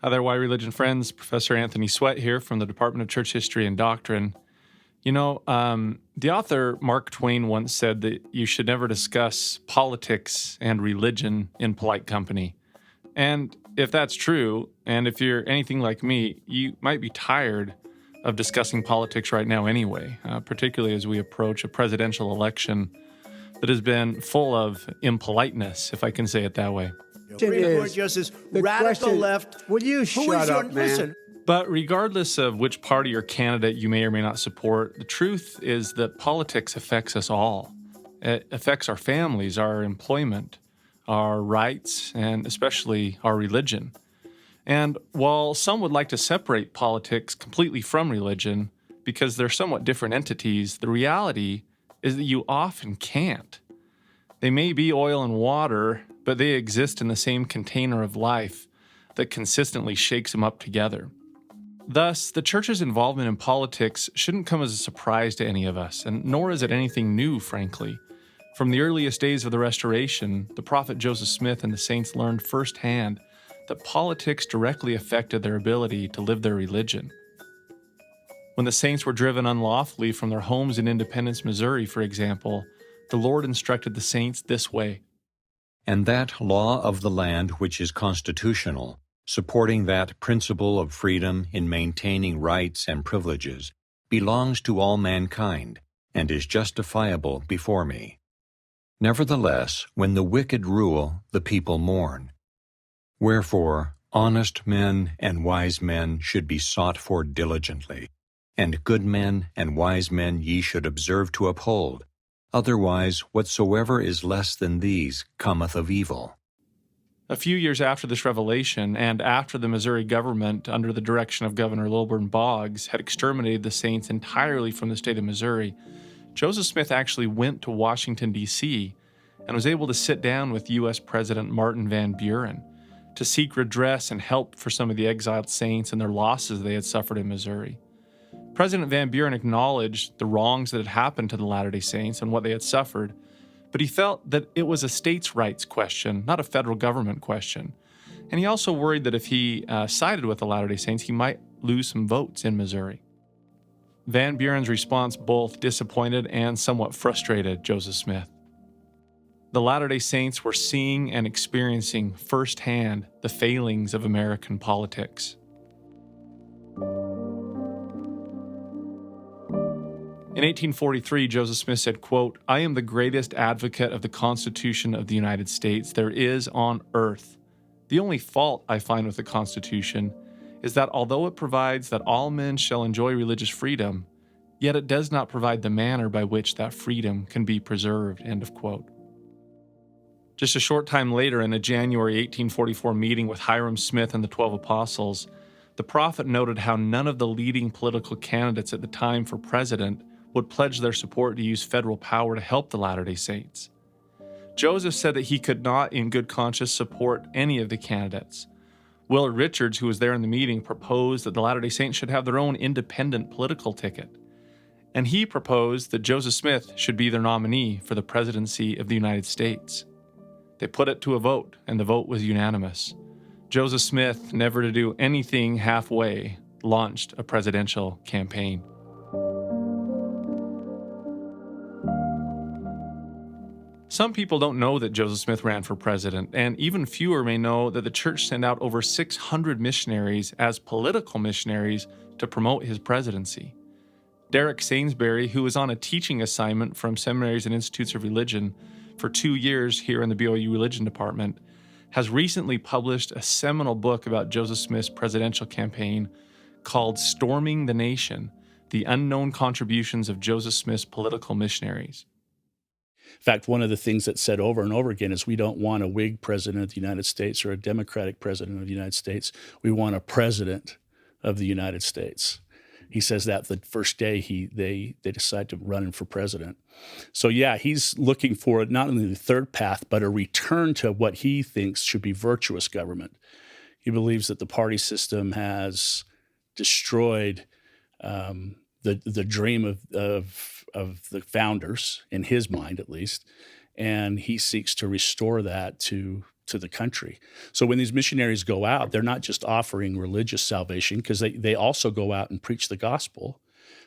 Hi there, Why Religion friends. Professor Anthony Sweat here from the Department of Church History and Doctrine. The author Mark Twain once said that you should never discuss politics and religion in polite company. And if that's true, and if you're anything like me, you might be tired of discussing politics right now anyway, particularly as we approach a presidential election that has been full of impoliteness, if I can say it that way. Supreme Court Justice, radical left. Will you shut up, man? Listen. But regardless of which party or candidate you may or may not support, the truth is that politics affects us all. It affects our families, our employment, our rights, and especially our religion. And while some would like to separate politics completely from religion because they're somewhat different entities, the reality is that you often can't. They may be oil and water, but they exist in the same container of life that consistently shakes them up together. Thus, the church's involvement in politics shouldn't come as a surprise to any of us, and nor is it anything new, frankly. From the earliest days of the Restoration, the prophet Joseph Smith and the saints learned firsthand that politics directly affected their ability to live their religion. When the saints were driven unlawfully from their homes in Independence, Missouri, for example, the Lord instructed the saints this way. And that law of the land which is constitutional, supporting that principle of freedom in maintaining rights and privileges, belongs to all mankind, and is justifiable before me. Nevertheless, when the wicked rule, the people mourn. Wherefore, honest men and wise men should be sought for diligently, and good men and wise men ye should observe to uphold. Otherwise, whatsoever is less than these cometh of evil. A few years after this revelation, and after the Missouri government, under the direction of Governor Lilburn Boggs, had exterminated the saints entirely from the state of Missouri, Joseph Smith actually went to Washington, D.C., and was able to sit down with U.S. President Martin Van Buren to seek redress and help for some of the exiled saints and their losses they had suffered in Missouri. President Van Buren acknowledged the wrongs that had happened to the Latter-day Saints and what they had suffered, but he felt that it was a states' rights question, not a federal government question. And he also worried that if he sided with the Latter-day Saints, he might lose some votes in Missouri. Van Buren's response both disappointed and somewhat frustrated Joseph Smith. The Latter-day Saints were seeing and experiencing firsthand the failings of American politics. In 1843, Joseph Smith said, quote, "I am the greatest advocate of the Constitution of the United States there is on earth. The only fault I find with the Constitution is that although it provides that all men shall enjoy religious freedom, yet it does not provide the manner by which that freedom can be preserved," end of quote. Just a short time later, in a January 1844 meeting with Hiram Smith and the 12 Apostles, the prophet noted how none of the leading political candidates at the time for president would pledge their support to use federal power to help the Latter-day Saints. Joseph said that he could not, in good conscience, support any of the candidates. Willard Richards, who was there in the meeting, proposed that the Latter-day Saints should have their own independent political ticket. And he proposed that Joseph Smith should be their nominee for the presidency of the United States. They put it to a vote, and the vote was unanimous. Joseph Smith, never to do anything halfway, launched a presidential campaign. Some people don't know that Joseph Smith ran for president, and even fewer may know that the church sent out over 600 missionaries as political missionaries to promote his presidency. Derek Sainsbury, who was on a teaching assignment from Seminaries and Institutes of Religion for 2 years here in the BYU Religion Department, has recently published a seminal book about Joseph Smith's presidential campaign called Storming the Nation: The Unknown Contributions of Joseph Smith's Political Missionaries. In fact, one of the things that's said over and over again is we don't want a Whig president of the United States or a Democratic president of the United States. We want a president of the United States. He says that the first day they decide to run him for president. So yeah, he's looking for not only the third path, but a return to what he thinks should be virtuous government. He believes that the party system has destroyed the dream of the founders, in his mind at least, and he seeks to restore that to to the country. So when these missionaries go out, they're not just offering religious salvation, because they also go out and preach the gospel.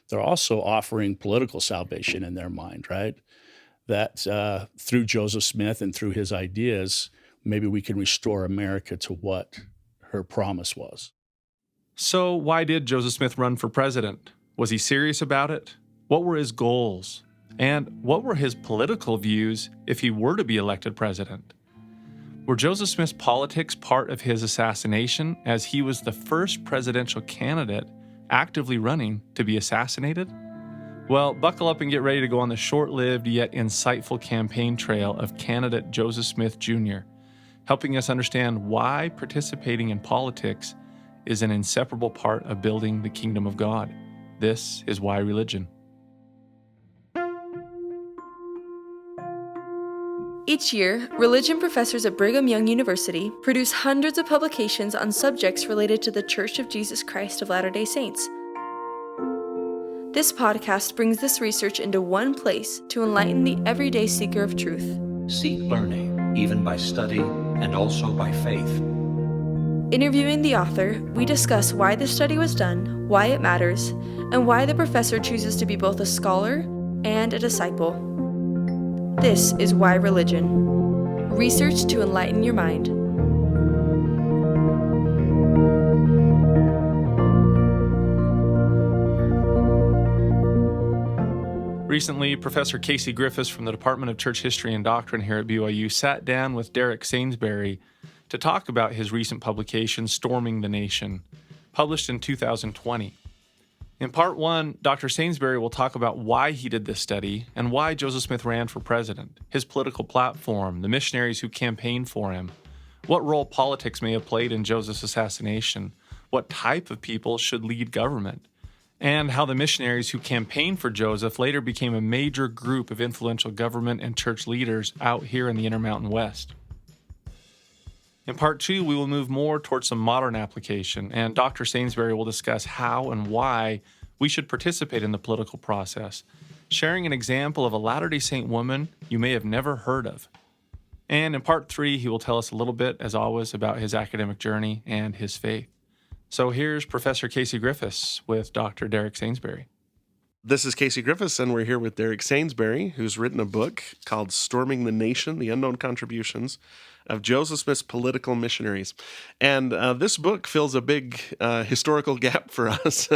They're also offering political salvation in their mind, right? That through Joseph Smith and through his ideas, maybe we can restore America to what her promise was. So why did Joseph Smith run for president? Was he serious about it? What were his goals? And what were his political views if he were to be elected president? Were Joseph Smith's politics part of his assassination, as he was the first presidential candidate actively running to be assassinated? Well, buckle up and get ready to go on the short-lived yet insightful campaign trail of candidate Joseph Smith Jr., helping us understand why participating in politics is an inseparable part of building the kingdom of God. This is Why Religion. Each year, religion professors at Brigham Young University produce hundreds of publications on subjects related to the Church of Jesus Christ of Latter-day Saints. This podcast brings this research into one place to enlighten the everyday seeker of truth. Seek learning, even by study and also by faith. Interviewing the author, we discuss why the study was done, why it matters, and why the professor chooses to be both a scholar and a disciple. This is Why Religion. Research to enlighten your mind. Recently, Professor Casey Griffiths from the Department of Church History and Doctrine here at BYU sat down with Derek Sainsbury to talk about his recent publication, Storming the Nation, published in 2020. In part one, Dr. Sainsbury will talk about why he did this study and why Joseph Smith ran for president, his political platform, the missionaries who campaigned for him, what role politics may have played in Joseph's assassination, what type of people should lead government, and how the missionaries who campaigned for Joseph later became a major group of influential government and church leaders out here in the Intermountain West. In part two, we will move more towards some modern application, and Dr. Sainsbury will discuss how and why we should participate in the political process, sharing an example of a Latter-day Saint woman you may have never heard of. And in part three, he will tell us a little bit, as always, about his academic journey and his faith. So here's Professor Casey Griffiths with Dr. Derek Sainsbury. This is Casey Griffiths, and we're here with Derek Sainsbury, who's written a book called Storming the Nation, The Unknown Contributions of Joseph Smith's Political Missionaries. And this book fills a big historical gap for us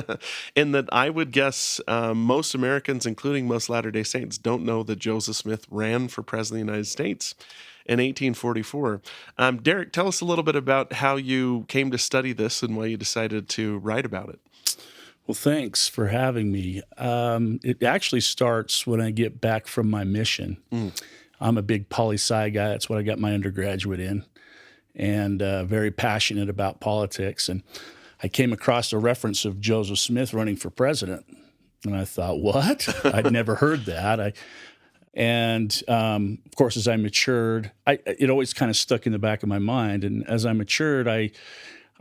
in that I would guess most Americans, including most Latter-day Saints, don't know that Joseph Smith ran for President of the United States in 1844. Derek, tell us a little bit about how you came to study this and why you decided to write about it. Well, thanks for having me. It actually starts when I get back from my mission. I'm a big poli-sci guy. That's what I got my undergraduate in, and very passionate about politics. And I came across a reference of Joseph Smith running for president. And I thought, what? I'd never heard that. Of course, as I matured, it always kind of stuck in the back of my mind. And as I matured, I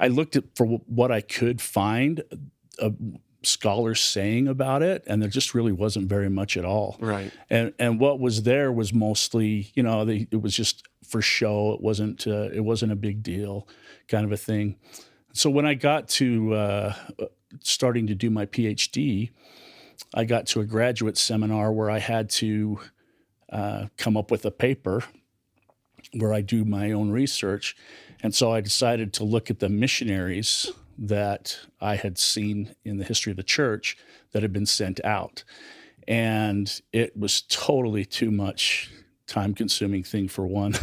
looked for what I could find scholars saying about it, and there just really wasn't very much at all. Right. And what was there was mostly, it was just for show. It wasn't a big deal, kind of a thing. So when I got to starting to do my PhD, I got to a graduate seminar where I had to come up with a paper where I do my own research. And so I decided to look at the missionaries that I had seen in the history of the church that had been sent out. And it was totally too much time-consuming thing for one,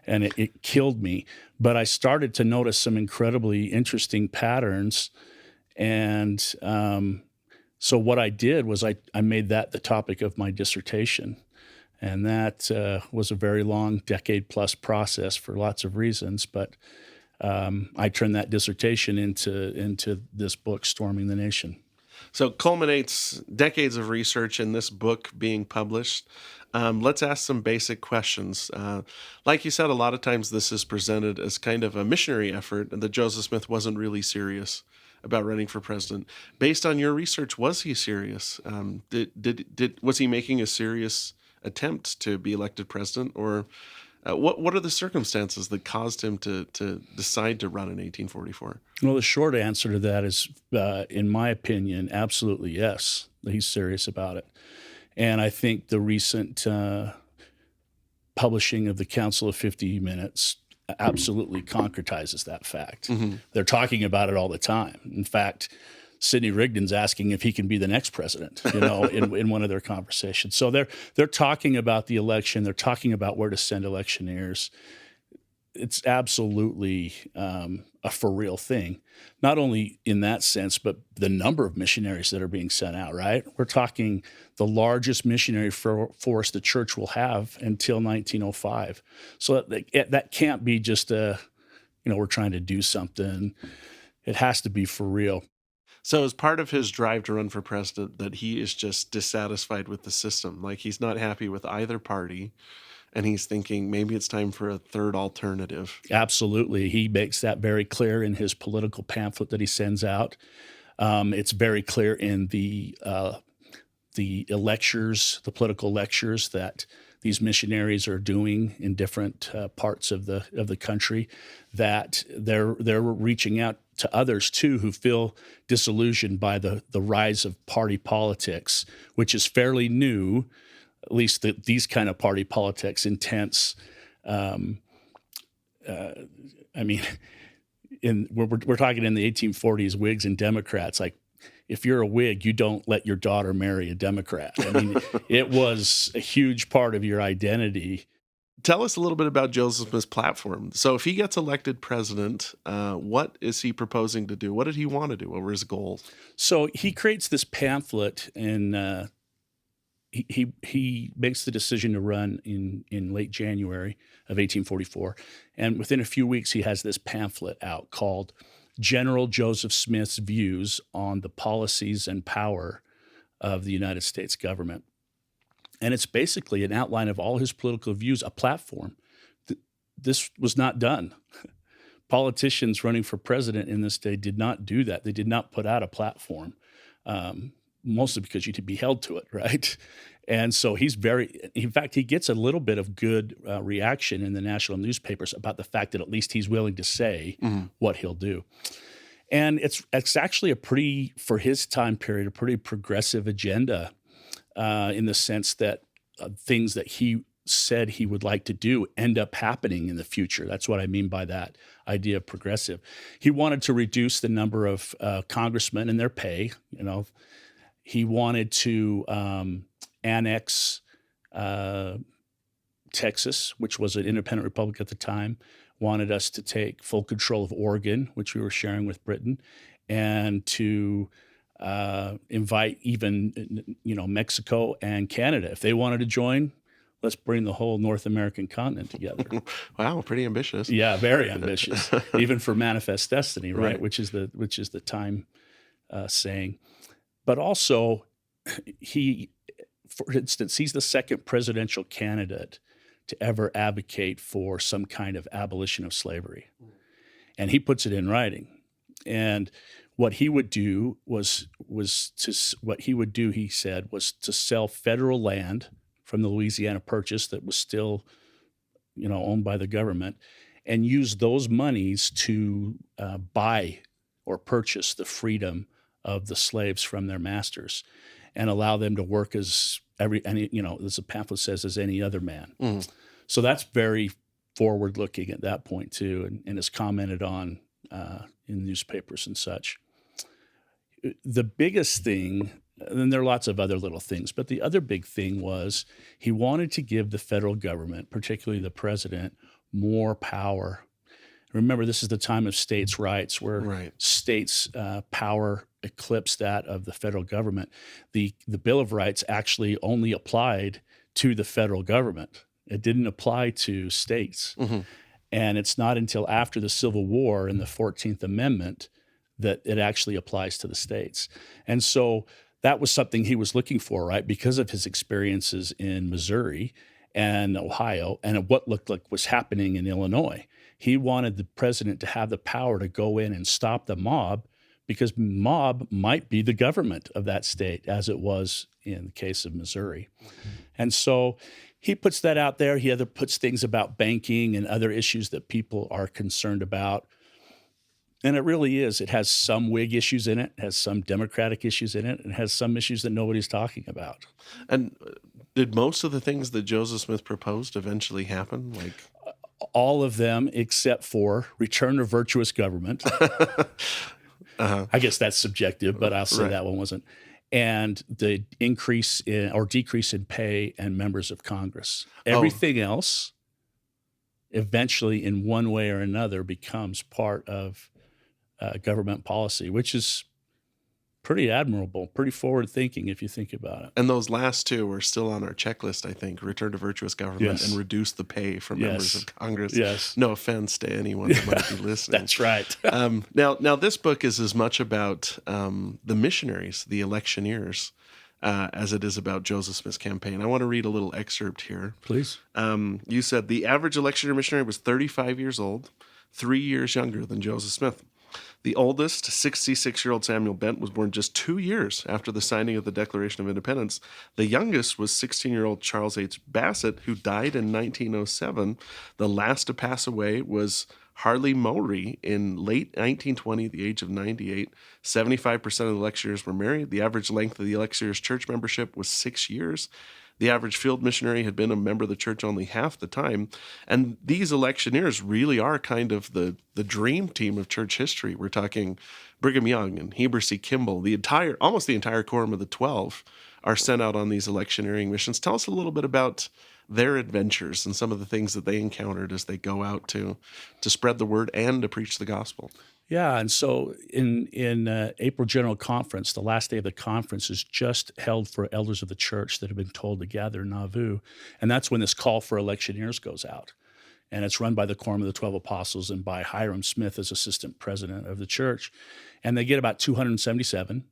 and it killed me. But I started to notice some incredibly interesting patterns. And so what I did was I made that the topic of my dissertation. And that was a very long, decade-plus process for lots of reasons. But I turned that dissertation into this book, Storming the Nation. So it culminates decades of research in this book being published. Let's ask some basic questions. Like you said, a lot of times this is presented as kind of a missionary effort, and that Joseph Smith wasn't really serious about running for president. Based on your research, was he serious? Was he making a serious attempt to be elected president, or What are the circumstances that caused him to decide to run in 1844? Well, the short answer to that is, in my opinion, absolutely yes. He's serious about it. And I think the recent publishing of the Council of 50 Minutes absolutely concretizes that fact. Mm-hmm. They're talking about it all the time. In fact, Sidney Rigdon's asking if he can be the next president, in one of their conversations. So they're talking about the election. They're talking about where to send electioneers. It's absolutely a for real thing, not only in that sense, but the number of missionaries that are being sent out, right? We're talking the largest missionary force the church will have until 1905. So that can't be just we're trying to do something. It has to be for real. So as part of his drive to run for president, that he is just dissatisfied with the system. Like he's not happy with either party. And he's thinking maybe it's time for a third alternative. Absolutely. He makes that very clear in his political pamphlet that he sends out. It's very clear in the lectures, the political lectures that these missionaries are doing in different parts of the country, that they're reaching out to others too who feel disillusioned by the rise of party politics, which is fairly new. At least these kind of party politics, intense. We're talking in the 1840s, Whigs and Democrats. Like, if you're a Whig, you don't let your daughter marry a Democrat. I mean, it was a huge part of your identity. Tell us a little bit about Joseph Smith's platform. So if he gets elected president, what is he proposing to do? What did he want to do? What were his goals? So he creates this pamphlet and he makes the decision to run in late January of 1844. And within a few weeks, he has this pamphlet out called General Joseph Smith's Views on the Policies and Power of the United States Government. And it's basically an outline of all his political views, a platform. This was not done. Politicians running for president in this day did not do that. They did not put out a platform. Mostly because you'd be held to it, right? And so in fact, he gets a little bit of good reaction in the national newspapers about the fact that at least he's willing to say what he'll do. And it's actually for his time period, a pretty progressive agenda in the sense that things that he said he would like to do end up happening in the future. That's what I mean by that idea of progressive. He wanted to reduce the number of congressmen and their pay, He wanted to annex Texas, which was an independent republic at the time, wanted us to take full control of Oregon, which we were sharing with Britain, and to invite even, Mexico and Canada. If they wanted to join, let's bring the whole North American continent together. Wow, pretty ambitious. Yeah, very ambitious, even for manifest destiny, right? Which is the time saying. But also, for instance, he's the second presidential candidate to ever advocate for some kind of abolition of slavery. And he puts it in writing. And what he would do he said, was to sell federal land from the Louisiana Purchase that was still, owned by the government, and use those monies to buy or purchase the freedom of the slaves from their masters, and allow them to work as as the pamphlet says, as any other man. Mm. So that's very forward-looking at that point too, and is commented on in newspapers and such. The biggest thing, and there are lots of other little things, but the other big thing was he wanted to give the federal government, particularly the president, more power. Remember, this is the time of states' rights, where states' power eclipsed that of the federal government. The Bill of Rights actually only applied to the federal government. It didn't apply to states. Mm-hmm. And it's not until after the Civil War and the 14th Amendment that it actually applies to the states. And so that was something he was looking for, right? Because of his experiences in Missouri and Ohio and what looked like was happening in Illinois. He wanted the president to have the power to go in and stop the mob, because mob might be the government of that state, as it was in the case of Missouri. And so he puts that out there. He either puts things about banking and other issues that people are concerned about. And it really is. It has some Whig issues in it, has some Democratic issues in it, and has some issues that nobody's talking about. And did most of the things that Joseph Smith proposed eventually happen? Like all of them except for return to virtuous government. I guess that's subjective, but I'll say that one wasn't. And the increase in or decrease in pay and members of Congress. Everything else eventually in one way or another becomes part of government policy, which is pretty admirable, pretty forward thinking if you think about it. And those last two are still on our checklist, I think. Return to virtuous government and reduce the pay for members of Congress. Yes. No offense to anyone that might be listening. That's right. Now, this book is as much about the missionaries, the electioneers, as it is about Joseph Smith's campaign. I want to read a little excerpt here. Please. You said the average electioneer missionary was 35 years old, 3 years younger than Joseph Smith. The oldest, 66-year-old Samuel Bent, was born just 2 years after the signing of the Declaration of Independence. The youngest was 16-year-old Charles H. Bassett, who died in 1907. The last to pass away was Harley Mowry in late 1920 at the age of 98. 75% of the electioneers were married. The average length of the electioneers' church membership was 6 years. The average field missionary had been a member of the church only half the time. And these electioneers really are kind of the dream team of church history. We're talking Brigham Young and Heber C. Kimball. Almost the entire quorum of the 12 are sent out on these electioneering missions. Tell us a little bit about their adventures and some of the things that they encountered as they go out to spread the word and to preach the gospel. Yeah, and so in April General Conference, the last day of the conference is just held for elders of the church that have been told to gather in Nauvoo, and that's when this call for electioneers goes out. And it's run by the Quorum of the 12 Apostles and by Hiram Smith as assistant president of the church. And they get about 277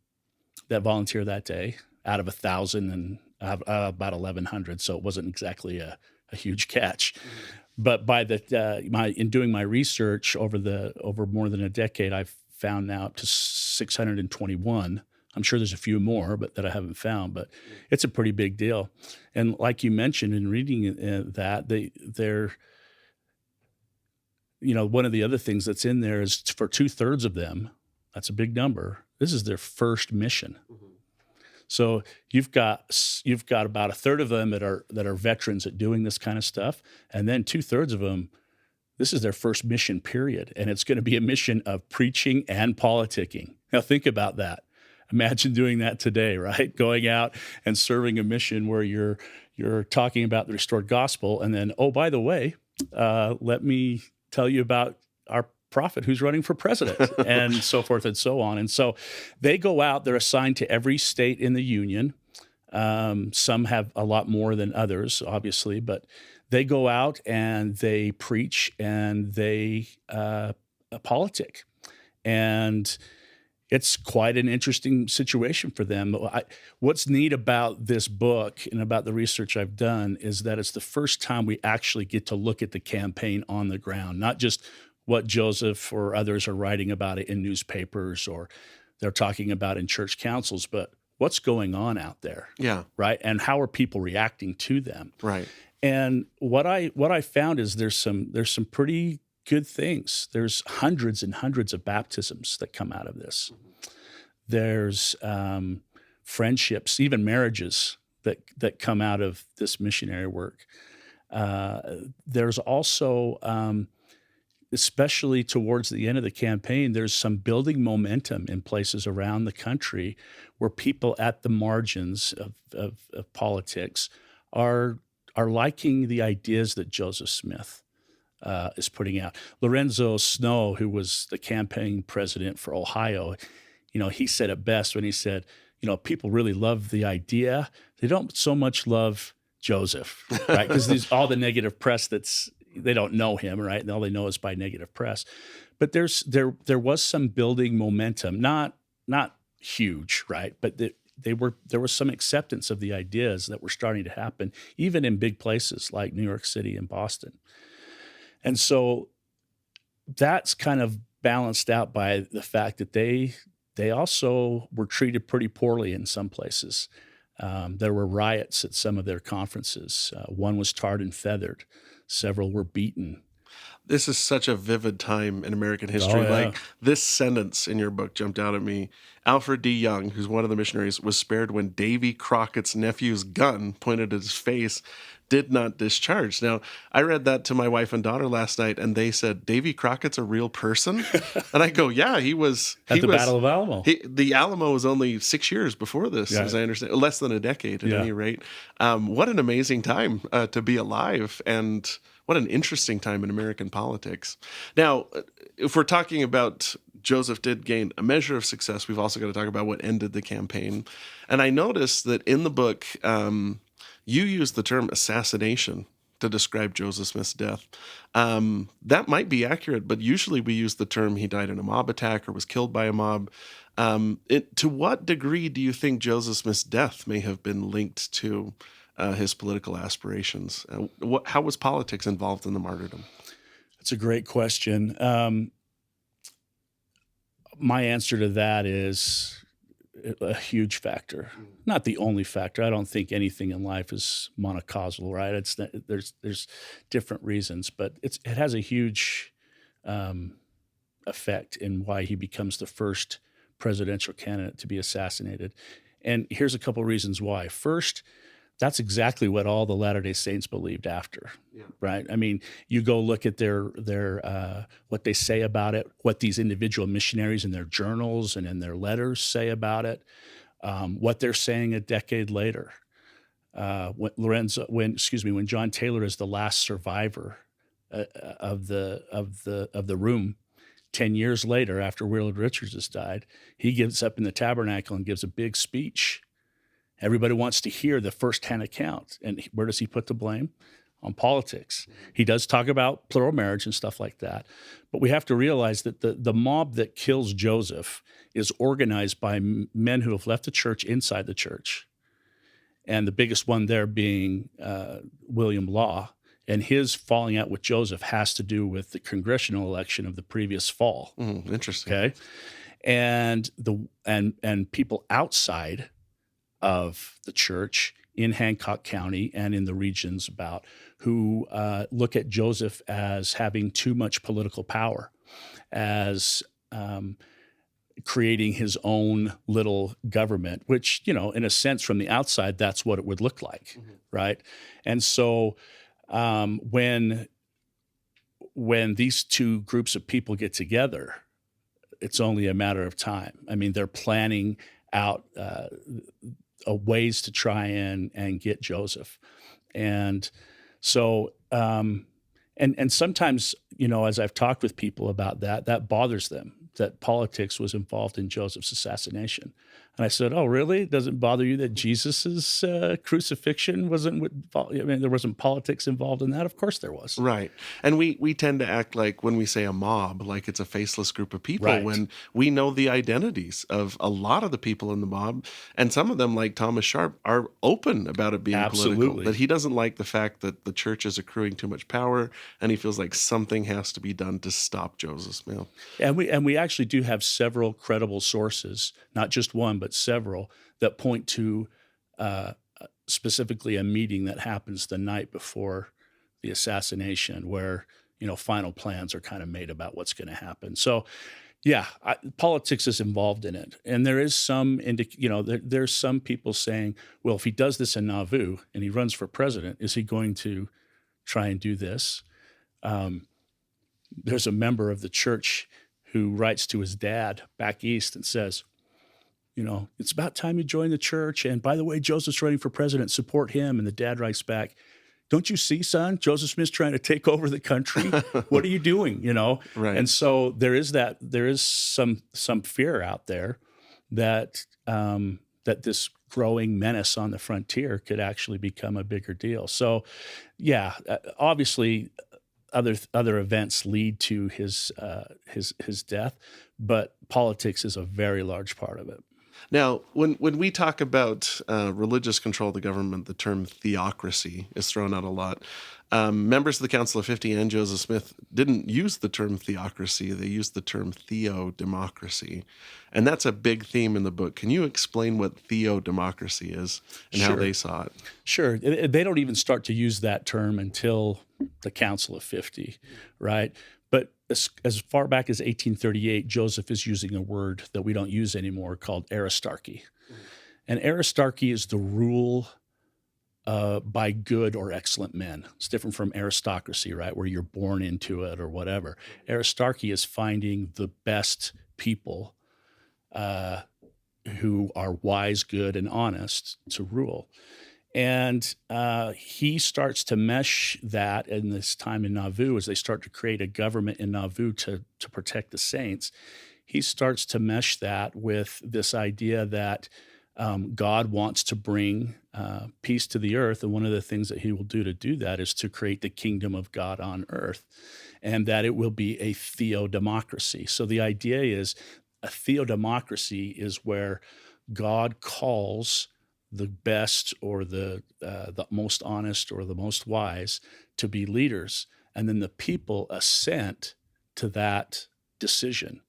that volunteer that day out of 1,000 and about 1,100, so it wasn't exactly a huge catch. But by in doing my research over more than a decade, I've found now up to 621. I'm sure there's a few more, but that I haven't found. But it's a pretty big deal. And like you mentioned in reading that, they're one of the other things that's in there is for 2/3 of them. That's a big number. This is their first mission. Mm-hmm. So you've got about 1/3 of them that are veterans at doing this kind of stuff, and then 2/3 of them, this is their first mission period, and it's going to be a mission of preaching and politicking. Now think about that. Imagine doing that today, right? Going out and serving a mission where you're talking about the restored gospel, and then by the way, let me tell you about our prophet who's running for president and so forth and so on. And so they go out, they're assigned to every state in the union. Some have a lot more than others, obviously, but they go out and they preach and they politic. And it's quite an interesting situation for them. What's neat about this book and about the research I've done is that it's the first time we actually get to look at the campaign on the ground, not just what Joseph or others are writing about it in newspapers or they're talking about in church councils, but what's going on out there? Yeah. Right. And how are people reacting to them? Right. And what I found is there's some pretty good things. There's hundreds and hundreds of baptisms that come out of this. There's friendships, even marriages that come out of this missionary work. There's also especially towards the end of the campaign, there's some building momentum in places around the country where people at the margins of politics are liking the ideas that Joseph Smith is putting out. Lorenzo Snow, who was the campaign president for Ohio, he said it best when he said, people really love the idea. They don't so much love Joseph, right? Because there's all the negative press they don't know him, right? And all they know is by negative press. But there was some building momentum, not huge, right? But there was some acceptance of the ideas that were starting to happen, even in big places like New York City and Boston. And so that's kind of balanced out by the fact that they also were treated pretty poorly in some places. There were riots at some of their conferences. One was tarred and feathered. Several were beaten. This is such a vivid time in American history. Oh, yeah. Like, this sentence in your book jumped out at me. Alfred D. Young, who's one of the missionaries, was spared when Davy Crockett's nephew's gun pointed at his face did not discharge. Now, I read that to my wife and daughter last night, and they said, Davy Crockett's a real person? And I go, yeah, he was. At the Battle of Alamo. The Alamo was only 6 years before this, as I understand. Less than a decade, at any rate. What an amazing time to be alive, and what an interesting time in American politics. Now, if we're talking about Joseph did gain a measure of success, we've also got to talk about what ended the campaign. And I noticed that in the book, you use the term assassination to describe Joseph Smith's death. That might be accurate, but usually we use the term he died in a mob attack or was killed by a mob. To what degree do you think Joseph Smith's death may have been linked to his political aspirations? How was politics involved in the martyrdom? That's a great question. My answer to that is a huge factor. Not the only factor. I don't think anything in life is monocausal, right? There's different reasons, but it has a huge effect in why he becomes the first presidential candidate to be assassinated. And here's a couple reasons why. First, that's exactly what all the Latter-day Saints believed after, right? I mean, you go look at their what they say about it, what these individual missionaries in their journals and in their letters say about it, what they're saying a decade when John Taylor is the last survivor of the room. 10 years later, after Willard Richards has died, he gets up in the tabernacle and gives a big speech. Everybody wants to hear the firsthand account. And where does he put the blame? On politics. He does talk about plural marriage and stuff like that. But we have to realize that the mob that kills Joseph is organized by men who have left the church inside the church. And the biggest one there being William Law. And his falling out with Joseph has to do with the congressional election of the previous fall. Interesting. Okay. And people outside of the church in Hancock County and in the regions about who look at Joseph as having too much political power, as creating his own little government, which, in a sense, from the outside, that's what it would look like, right? And so when these two groups of people get together, it's only a matter of time. I mean, they're planning out ways to try and get Joseph. And so, and sometimes, as I've talked with people about that bothers them, that politics was involved in Joseph's assassination. And I said, oh, really? It doesn't bother you that Jesus's crucifixion there wasn't politics involved in that? Of course there was. Right. And we tend to act like when we say a mob, like it's a faceless group of people, right, when we know the identities of a lot of the people in the mob. And some of them, like Thomas Sharp, are open about it being political. That he doesn't like the fact that the church is accruing too much power, and he feels like something has to be done to stop Joseph Smith. And we actually do have several credible sources, not just one, but several, that point to specifically a meeting that happens the night before the assassination where, final plans are kind of made about what's going to happen. So, politics is involved in it. And there is some, there's some people saying, well, if he does this in Nauvoo and he runs for president, is he going to try and do this? There's a member of the church who writes to his dad back east and says, it's about time you join the church. And by the way, Joseph's running for president, support him. And the dad writes back, don't you see, son, Joseph Smith's trying to take over the country. What are you doing? Right. And so there is some fear out there that this growing menace on the frontier could actually become a bigger deal. So obviously other events lead to his death, but politics is a very large part of it. Now, when we talk about religious control of the government, the term theocracy is thrown out a lot. members of the Council of 50 and Joseph Smith didn't use the term theocracy. They used the term theodemocracy. And that's a big theme in the book. Can you explain what theodemocracy is and how they saw it? Sure. They don't even start to use that term until the Council of 50, right? But as far back as 1838, Joseph is using a word that we don't use anymore called aristarchy. And aristarchy is the rule by good or excellent men. It's different from aristocracy, right, where you're born into it or whatever. Aristarchy is finding the best people who are wise, good, and honest to rule. And he starts to mesh that in this time in Nauvoo as they start to create a government in Nauvoo to protect the saints. He starts to mesh that with this idea that God wants to bring peace to the earth. And one of the things that he will do to do that is to create the kingdom of God on earth, and that it will be a theodemocracy. So the idea is a theodemocracy is where God calls the best or the most honest or the most wise to be leaders, and then the people assent to that decision.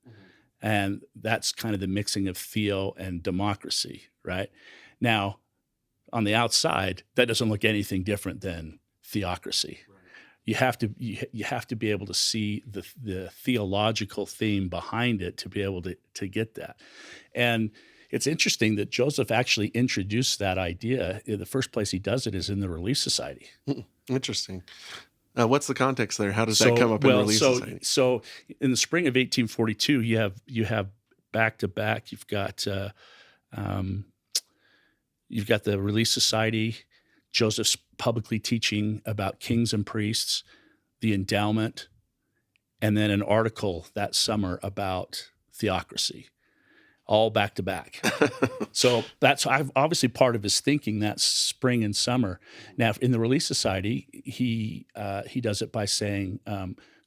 And that's kind of the mixing of theo and democracy, right? Now, on the outside, that doesn't look anything different than theocracy. Right. You have to be able to see the theological theme behind it to be able to get that. And it's interesting that Joseph actually introduced that idea. The first place he does it is in the Relief Society. Interesting. What's the context there? How does that come up in Relief Society? So in the spring of 1842, you have back to back. You've got the Relief Society. Joseph's publicly teaching about kings and priests, the endowment, and then an article that summer about theocracy, all back to back. So that's obviously part of his thinking that spring and summer. Now, in the Relief Society, he does it by saying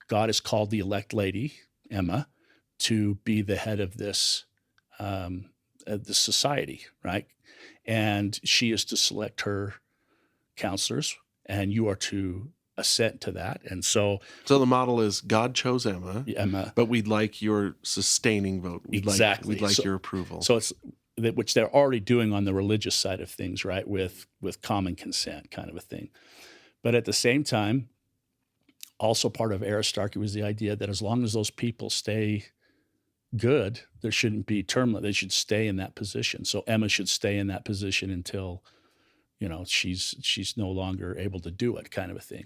God has called the elect lady, Emma, to be the head of this society, right? And she is to select her counselors, and you are to assent to that. And so the model is God chose Emma, but we'd like your sustaining vote. We'd like your approval. So it's which they're already doing on the religious side of things, right? With common consent kind of a thing. But at the same time, also part of aristarchy was the idea that as long as those people stay good, there shouldn't be term limit. They should stay in that position. So Emma should stay in that position until, she's no longer able to do it, kind of a thing.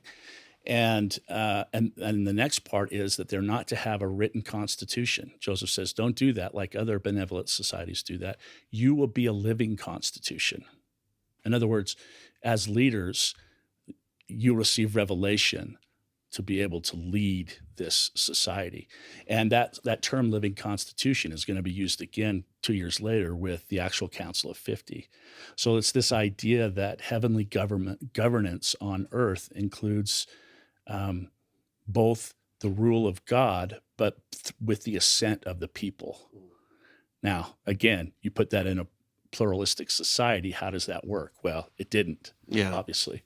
And the next part is that they're not to have a written constitution. Joseph says, don't do that like other benevolent societies do that. You will be a living constitution. In other words, as leaders, you receive revelation to be able to lead this society. And that term living constitution is going to be used again 2 years later with the actual Council of 50. So it's this idea that heavenly governance on earth includes both the rule of God, but with the assent of the people. Now, again, you put that in a pluralistic society, how does that work? Well, it didn't, obviously.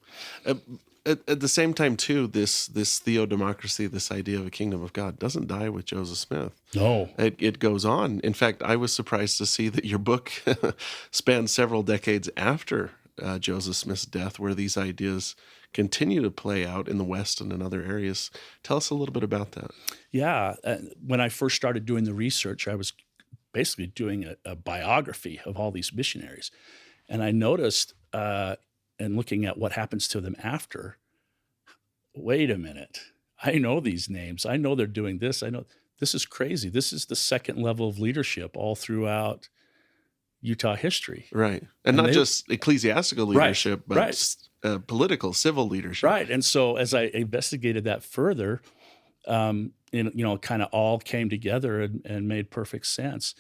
At the same time, too, this theodemocracy, this idea of a kingdom of God, doesn't die with Joseph Smith. No. It goes on. In fact, I was surprised to see that your book spans several decades after Joseph Smith's death, where these ideas continue to play out in the West and in other areas. Tell us a little bit about that. Yeah. When I first started doing the research, I was basically doing a biography of all these missionaries. And I noticed, and looking at what happens to them after, wait a minute, I know these names. I know they're doing this. I know this is crazy. This is the second level of leadership all throughout Utah history. Right. And not just ecclesiastical leadership, but political, civil leadership. Right. And so as I investigated that further, kind of all came together and made perfect sense.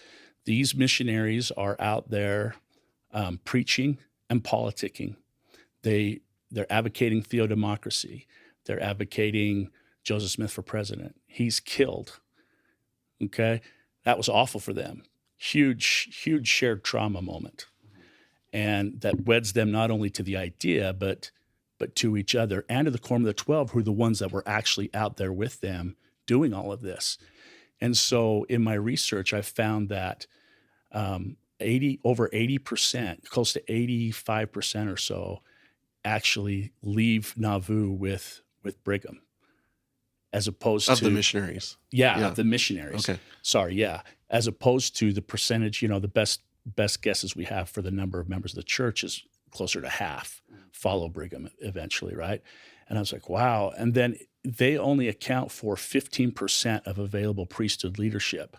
These missionaries are out there preaching and politicking. They're advocating theodemocracy. They're advocating Joseph Smith for president. He's killed. Okay? That was awful for them. Huge, huge shared trauma moment. And that weds them not only to the idea, but but to each other and to the Quorum of the 12, who are the ones that were actually out there with them doing all of this. And so in my research, I found that over 80%, close to 85% or so, actually leave Nauvoo with Brigham, as opposed to the missionaries. Yeah, of the missionaries. Okay. Sorry, yeah. As opposed to the percentage, the best guesses we have for the number of members of the church is closer to half follow Brigham eventually, right? And I was like, wow. And then they only account for 15% of available priesthood leadership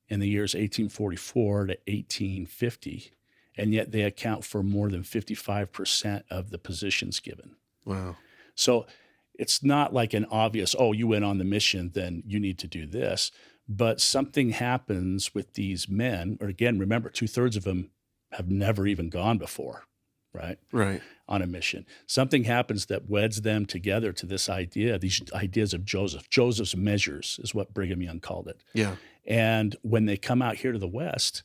in the years 1844 to 1850. And yet they account for more than 55% of the positions given. Wow. So it's not like an obvious, oh, you went on the mission, then you need to do this. But something happens with these men, or again, remember, 2/3 of them have never even gone before, right? Right. On a mission. Something happens that weds them together to this idea, these ideas of Joseph. Joseph's measures is what Brigham Young called it. Yeah. And when they come out here to the West,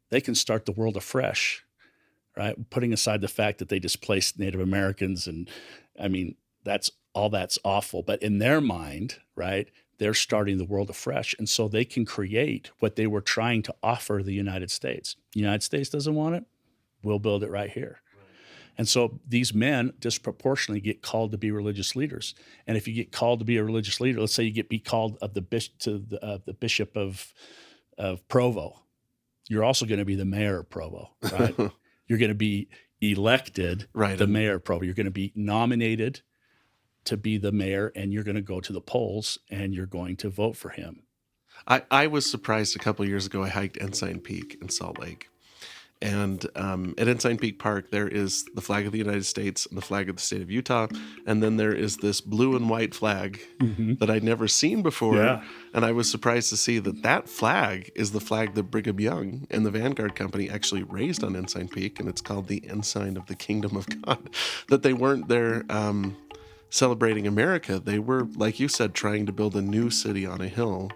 they can start the world afresh, right? Putting aside the fact that they displaced Native Americans. And I mean, that's awful. But in their mind, right, they're starting the world afresh. And so they can create what they were trying to offer the United States. The United States doesn't want it. We'll build it right here. And so these men disproportionately get called to be religious leaders. And if you get called to be a religious leader, let's say you be called of the bishop of Provo, you're also going to be the mayor of Provo, right? You're going to be elected the mayor of Provo. You're going to be nominated to be the mayor, and you're going to go to the polls and you're going to vote for him. I was surprised a couple of years ago. I hiked Ensign Peak in Salt Lake. And at Ensign Peak Park, there is the flag of the United States and the flag of the state of Utah. And then there is this blue and white flag that I'd never seen before. Yeah. And I was surprised to see that flag is the flag that Brigham Young and the Vanguard Company actually raised on Ensign Peak. And it's called the Ensign of the Kingdom of God. That they weren't there celebrating America. They were, like you said, trying to build a new city on a hill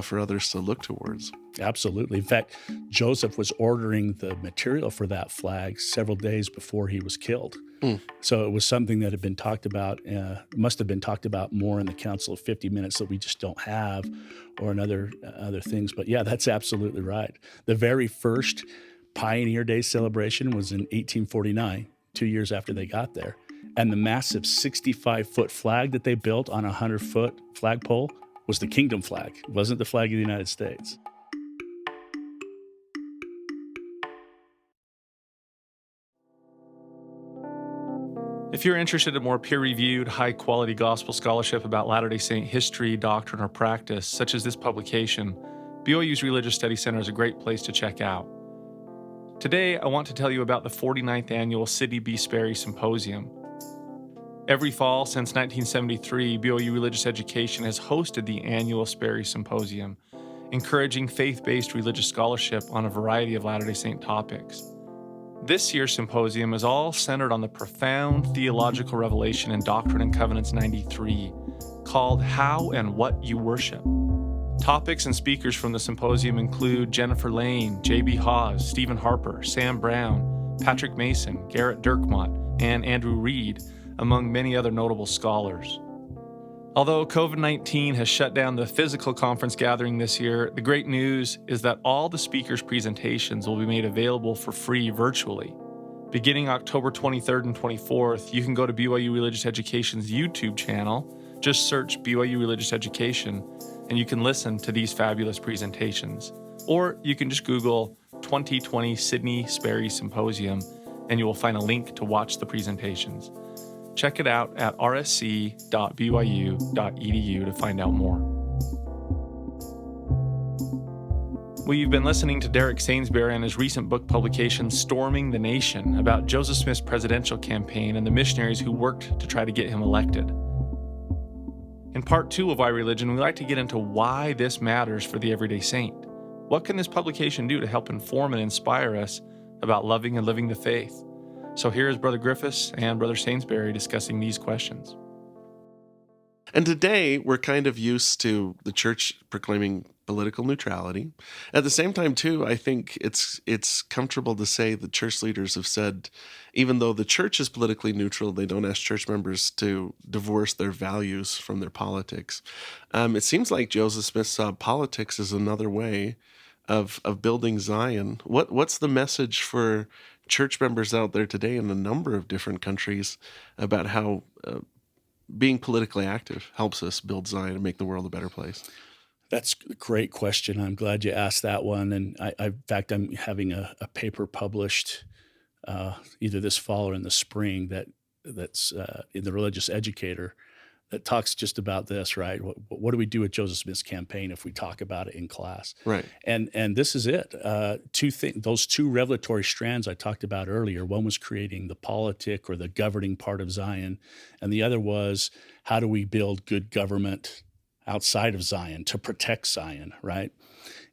for others to look towards. Absolutely. In fact, Joseph was ordering the material for that flag several days before he was killed. So it was something that had been talked about, must have been talked about more in the Council of 50 Minutes that we just don't have, or in other things. But yeah, that's absolutely right. The very first Pioneer Day celebration was in 1849, 2 years after they got there. And the massive 65-foot flag that they built on a 100-foot flagpole was the Kingdom flag. It wasn't the flag of the United States. If you're interested in more peer-reviewed, high-quality gospel scholarship about Latter-day Saint history, doctrine, or practice, such as this publication, BYU's Religious Studies Center is a great place to check out. Today, I want to tell you about the 49th Annual Sidney B. Sperry Symposium. Every fall since 1973, BYU Religious Education has hosted the annual Sperry Symposium, encouraging faith-based religious scholarship on a variety of Latter-day Saint topics. This year's symposium is all centered on the profound theological revelation in Doctrine and Covenants 93, called How and What You Worship. Topics and speakers from the symposium include Jennifer Lane, J.B. Hawes, Stephen Harper, Sam Brown, Patrick Mason, Garrett Dirkmott, and Andrew Reed, among many other notable scholars. Although COVID-19 has shut down the physical conference gathering this year, the great news is that all the speakers' presentations will be made available for free virtually. Beginning October 23rd and 24th, you can go to BYU Religious Education's YouTube channel, just search BYU Religious Education, and you can listen to these fabulous presentations. Or you can just Google 2020 Sidney Sperry Symposium, and you will find a link to watch the presentations. Check it out at rsc.byu.edu to find out more. Well, you've been listening to Derek Sainsbury on his recent book publication, Storming the Nation, about Joseph Smith's presidential campaign and the missionaries who worked to try to get him elected. In part 2 of Why Religion, we like to get into why this matters for the everyday saint. What can this publication do to help inform and inspire us about loving and living the faith? So here is Brother Griffiths and Brother Sainsbury discussing these questions. And today, we're kind of used to the church proclaiming political neutrality. At the same time, too, I think it's comfortable to say that church leaders have said, even though the church is politically neutral, they don't ask church members to divorce their values from their politics. It seems like Joseph Smith saw politics as another way of building Zion. What's the message for church members out there today in a number of different countries about how being politically active helps us build Zion and make the world a better place? That's a great question. I'm glad you asked that one. And in fact, I'm having a paper published either this fall or in the spring that's in the Religious Educator that talks just about this, right? What do we do with Joseph Smith's campaign if we talk about it in class? Right. And this is it. Those two revelatory strands I talked about earlier. One was creating the politic or the governing part of Zion, and the other was how do we build good government outside of Zion to protect Zion, right?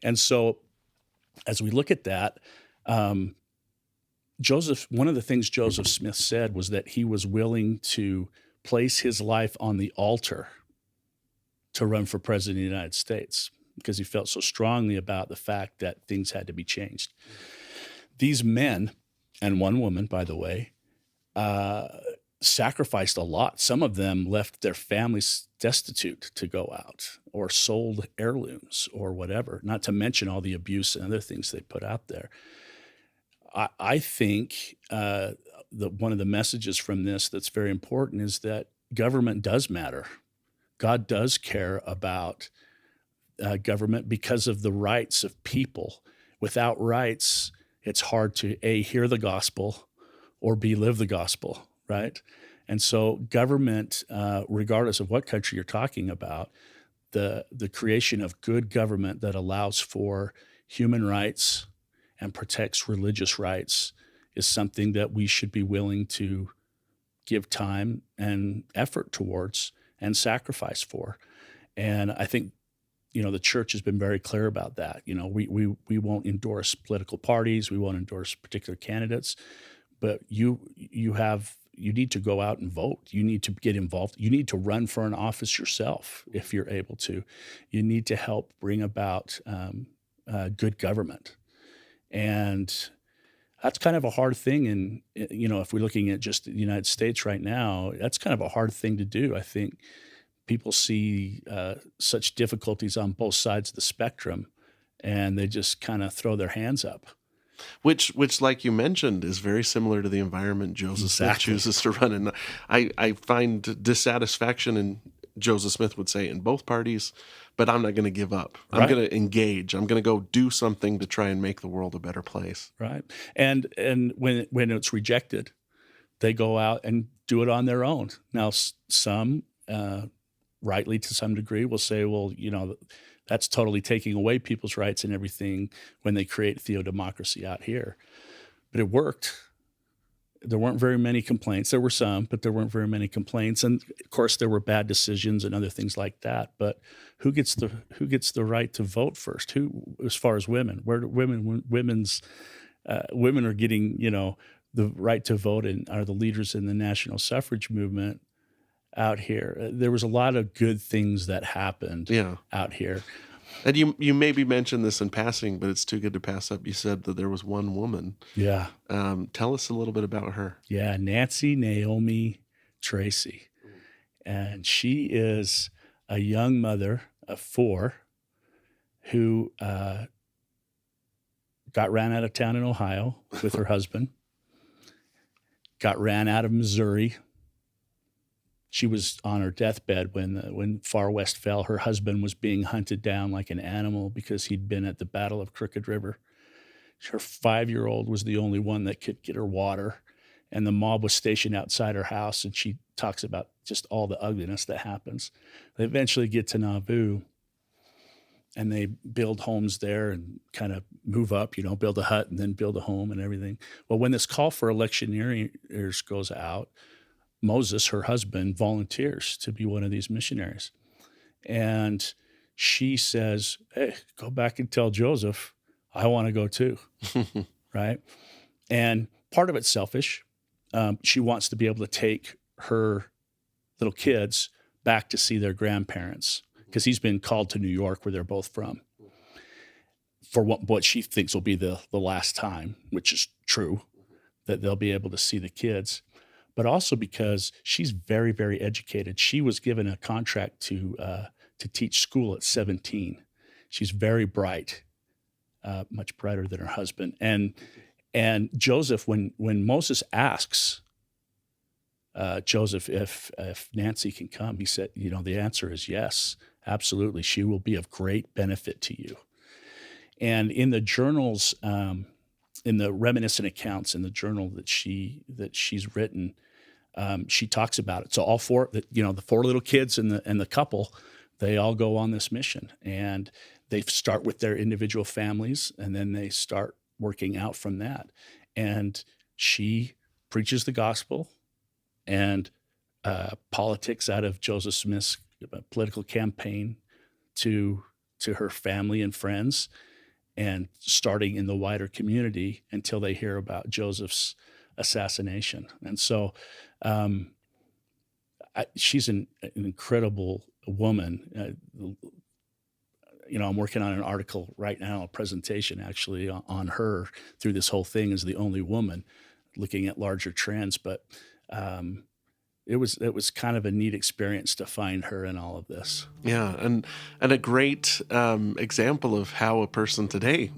And so as we look at that, one of the things Joseph Smith said was that he was willing to place his life on the altar to run for president of the United States because he felt so strongly about the fact that things had to be changed. These men, and one woman, by the way, sacrificed a lot. Some of them left their families destitute to go out or sold heirlooms or whatever, not to mention all the abuse and other things they put out there. I think one of the messages from this that's very important is that government does matter. God does care about government because of the rights of people. Without rights, it's hard to A, hear the gospel, or B, live the gospel, right? And so government, regardless of what country you're talking about, the creation of good government that allows for human rights and protects religious rights is something that we should be willing to give time and effort towards and sacrifice for. And I think, the church has been very clear about that. We won't endorse political parties. We won't endorse particular candidates, but you need to go out and vote. You need to get involved. You need to run for an office yourself if you're able to. You need to help bring about good government. And that's kind of a hard thing. And, if we're looking at just the United States right now, that's kind of a hard thing to do. I think people see such difficulties on both sides of the spectrum, and they just kind of throw their hands up. Which, like you mentioned, is very similar to the environment Joseph Smith chooses to run in. I find dissatisfaction in, Joseph Smith would say, in both parties, but I'm not going to give up. I'm going to engage. I'm going to go do something to try and make the world a better place. Right. And when it's rejected, they go out and do it on their own. Now, some, rightly to some degree, will say, well, that's totally taking away people's rights and everything when they create theodemocracy out here. But it worked. There weren't very many complaints. There were some, but there weren't very many complaints. And of course, there were bad decisions and other things like that. But who gets the right to vote first? Who, as far as women, where do women are getting the right to vote and are the leaders in the national suffrage movement out here? There was a lot of good things that happened out here. And you maybe mentioned this in passing, but it's too good to pass up. You said that there was one woman. Yeah. Tell us a little bit about her. Yeah, Nancy Naomi Tracy. And she is a young mother of 4 who got ran out of town in Ohio with her husband, got ran out of Missouri. She was on her deathbed when Far West fell. Her husband was being hunted down like an animal because he'd been at the Battle of Crooked River. Her 5-year-old was the only one that could get her water, and the mob was stationed outside her house, and she talks about just all the ugliness that happens. They eventually get to Nauvoo, and they build homes there and kind of move up, build a hut and then build a home and everything. Well, when this call for electioneers goes out, Moses, her husband, volunteers to be one of these missionaries. And she says, hey, go back and tell Joseph, I want to go too, right? And part of it's selfish. She wants to be able to take her little kids back to see their grandparents, because he's been called to New York, where they're both from, for what she thinks will be the last time, which is true, that they'll be able to see the kids. But also because she's very, very educated. She was given a contract to teach school at 17. She's very bright, much brighter than her husband. And Joseph, when Moses asks Joseph if Nancy can come, he said, the answer is yes, absolutely. She will be of great benefit to you. And in the journals, in the reminiscent accounts in the journal that she's written, she talks about it. So all four, the four little kids and the couple, they all go on this mission, and they start with their individual families, and then they start working out from that. And she preaches the gospel and politics out of Joseph Smith's political campaign to her family and friends, and starting in the wider community until they hear about Joseph's assassination. And so she's an incredible woman. I'm working on an article right now, a presentation actually on her through this whole thing as the only woman, looking at larger trends. But it was kind of a neat experience to find her in all of this. Yeah, and a great example of how a person today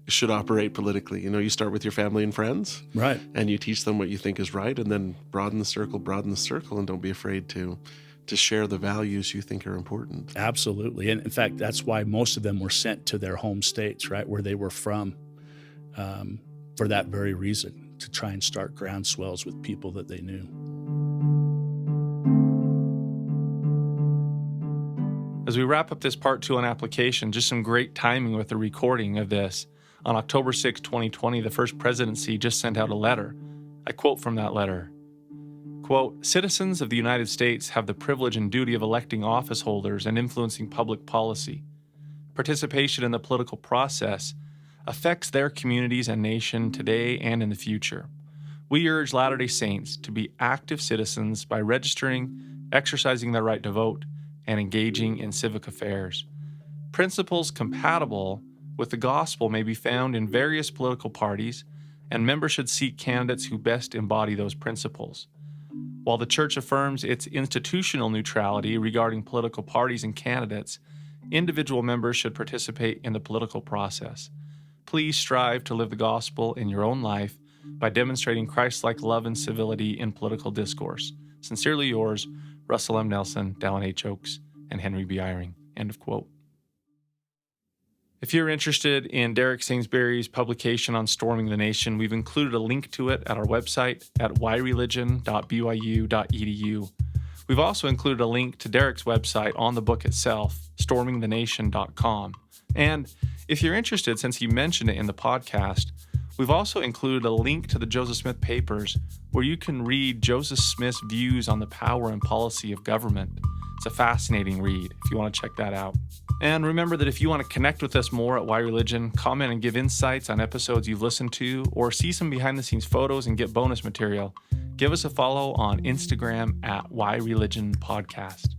should operate politically. You start with your family and friends, right? And you teach them what you think is right, and then broaden the circle, and don't be afraid to share the values you think are important. Absolutely. And in fact, that's why most of them were sent to their home states, right, where they were from, for that very reason, to try and start groundswells with people that they knew. As we wrap up this part 2 on application, just some great timing with the recording of this. On October 6, 2020, the First Presidency just sent out a letter. I quote from that letter. Quote, "Citizens of the United States have the privilege and duty of electing office holders and influencing public policy. Participation in the political process affects their communities and nation today and in the future. We urge Latter-day Saints to be active citizens by registering, exercising their right to vote, and engaging in civic affairs. Principles compatible with the gospel may be found in various political parties, and members should seek candidates who best embody those principles. While the Church affirms its institutional neutrality regarding political parties and candidates, individual members should participate in the political process. Please strive to live the gospel in your own life by demonstrating Christ-like love and civility in political discourse. Sincerely yours, Russell M. Nelson, Dallin H. Oaks, and Henry B. Eyring." End of quote. If you're interested in Derek Sainsbury's publication on storming the nation, we've included a link to it at our website at whyreligion.byu.edu. We've also included a link to Derek's website on the book itself, stormingthenation.com. And if you're interested, since he mentioned it in the podcast, we've also included a link to the Joseph Smith Papers, where you can read Joseph Smith's views on the power and policy of government. It's a fascinating read if you want to check that out. And remember that if you want to connect with us more at Why Religion, comment and give insights on episodes you've listened to, or see some behind-the-scenes photos and get bonus material, give us a follow on Instagram at Why Religion Podcast.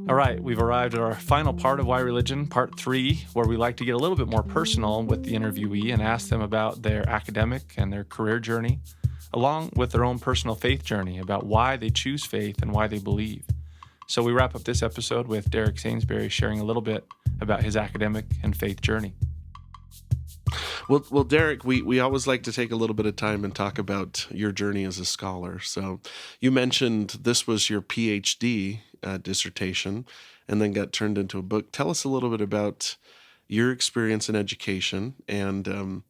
All right, we've arrived at our final part of Why Religion, part 3, where we like to get a little bit more personal with the interviewee and ask them about their academic and their career journey, along with their own personal faith journey, about why they choose faith and why they believe. So we wrap up this episode with Derek Sainsbury sharing a little bit about his academic and faith journey. Well, Derek, we always like to take a little bit of time and talk about your journey as a scholar. So you mentioned this was your PhD dissertation and then got turned into a book. Tell us a little bit about your experience in education and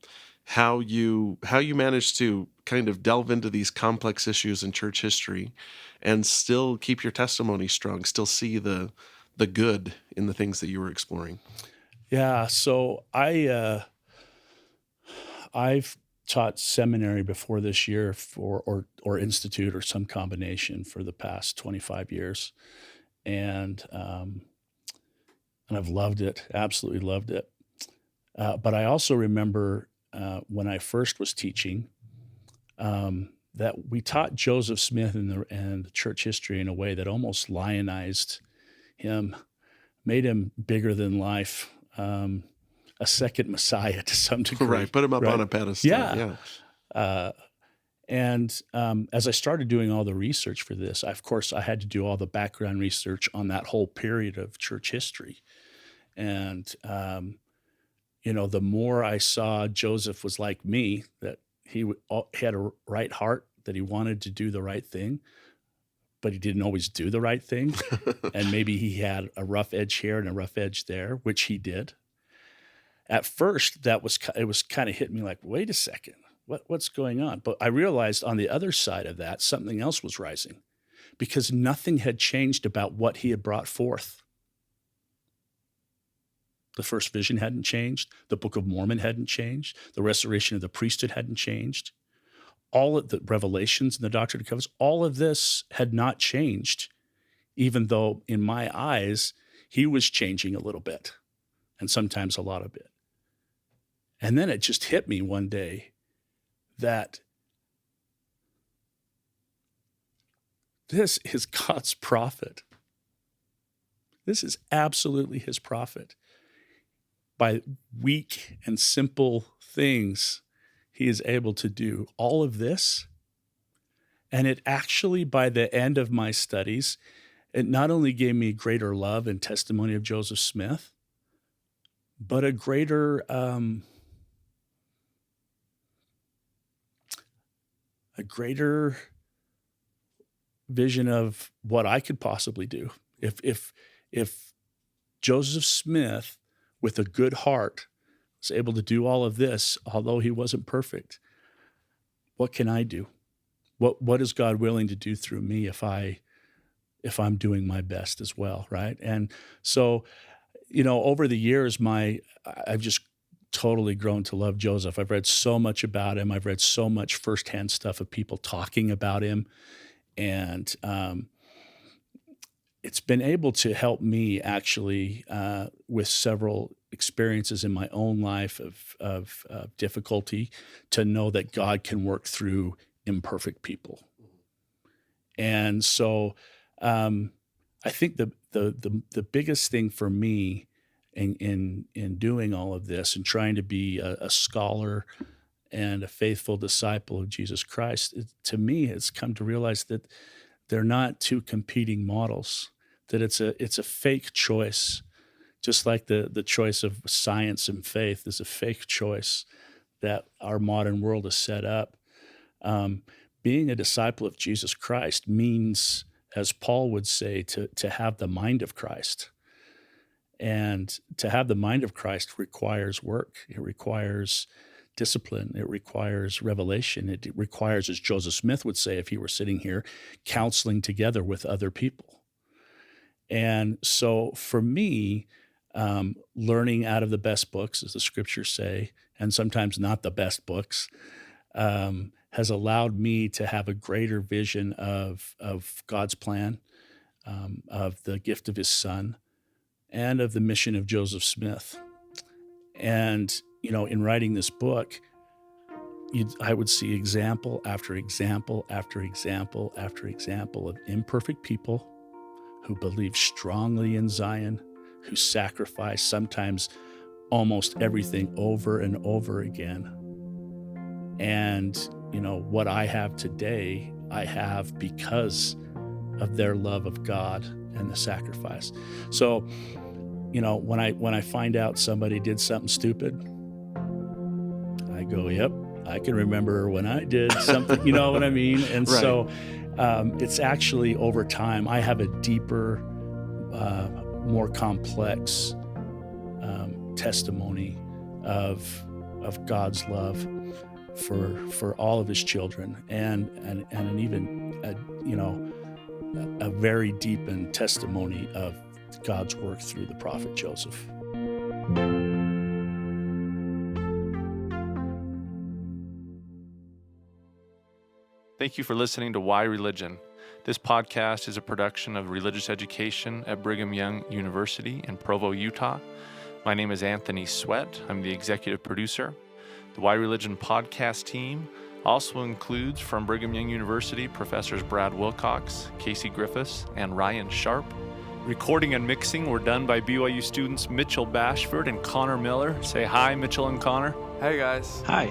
how you managed to kind of delve into these complex issues in church history and still keep your testimony strong, still see the good in the things that you were exploring. Yeah, so I've taught seminary before this year or institute or some combination for the past 25 years, and I've loved it, absolutely loved it. But I also remember when I first was teaching, that we taught Joseph Smith and the church history in a way that almost lionized him, made him bigger than life, a second Messiah to some degree. Right, put him up on a pedestal. Yeah. And as I started doing all the research for this, of course, I had to do all the background research on that whole period of church history. And, the more I saw Joseph was like me, that he had a right heart, that he wanted to do the right thing, but he didn't always do the right thing. And maybe he had a rough edge here and a rough edge there, which he did. At first, it was kind of hitting me like, wait a second, what's going on? But I realized on the other side of that, something else was rising, because nothing had changed about what he had brought forth. The first vision hadn't changed. The Book of Mormon hadn't changed. The restoration of the priesthood hadn't changed. All of the revelations and the Doctrine and Covenants, all of this had not changed, even though in my eyes, he was changing a little bit, and sometimes a lot of bit. And then it just hit me one day that this is God's prophet. This is absolutely his prophet. By weak and simple things, he is able to do all of this. And it actually, by the end of my studies, it not only gave me greater love and testimony of Joseph Smith, but a greater vision of what I could possibly do. If Joseph Smith, with a good heart, was able to do all of this, although he wasn't perfect, what can I do? What is God willing to do through me if I'm doing my best as well, right? And so, over the years, I've just totally grown to love Joseph. I've read so much about him. I've read so much firsthand stuff of people talking about him, and it's been able to help me actually with several experiences in my own life of difficulty, to know that God can work through imperfect people. And so I think the biggest thing for me in doing all of this and trying to be a scholar and a faithful disciple of Jesus Christ, to me, has come to realize that they're not two competing models, that it's a fake choice, just like the choice of science and faith is a fake choice that our modern world has set up. Being a disciple of Jesus Christ means, as Paul would say, to have the mind of Christ. And to have the mind of Christ requires work. It requires discipline. It requires revelation. It requires, as Joseph Smith would say if he were sitting here, counseling together with other people. And so for me, learning out of the best books, as the scriptures say, and sometimes not the best books, has allowed me to have a greater vision of God's plan, of the gift of his son, and of the mission of Joseph Smith. And, in writing this book, I would see example after example after example after example of imperfect people who believe strongly in Zion, who sacrifice sometimes almost everything over and over again. And, what I have today, I have because of their love of God and the sacrifice. So, when I find out somebody did something stupid, I go, yep, I can remember when I did something, you know what I mean? And right. So it's actually over time, I have a deeper, more complex testimony of God's love for all of his children, and an even a very deepened testimony of God's work through the prophet Joseph. Thank you for listening to Why Religion. This podcast is a production of religious education at Brigham Young University in Provo, Utah. My name is Anthony Sweat. I'm the executive producer. The Why Religion podcast team Also includes from Brigham Young University Professors Brad Wilcox, Casey Griffiths, and Ryan Sharp. Recording and mixing were done by BYU students Mitchell Bashford and Connor Miller. Say hi, Mitchell and Connor. Hey, guys. Hi.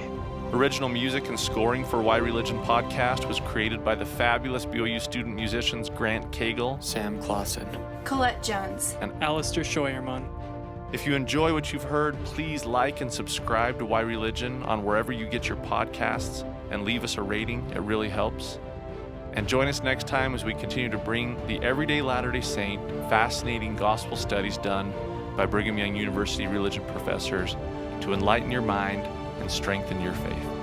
Original music and scoring for Why Religion podcast was created by the fabulous BYU student musicians Grant Cagle, Sam Clausen, Colette Jones, and Alistair Scheuermann. If you enjoy what you've heard, please like and subscribe to Why Religion on wherever you get your podcasts and leave us a rating. It really helps. And join us next time as we continue to bring the everyday Latter-day Saint fascinating gospel studies done by Brigham Young University religion professors to enlighten your mind and strengthen your faith.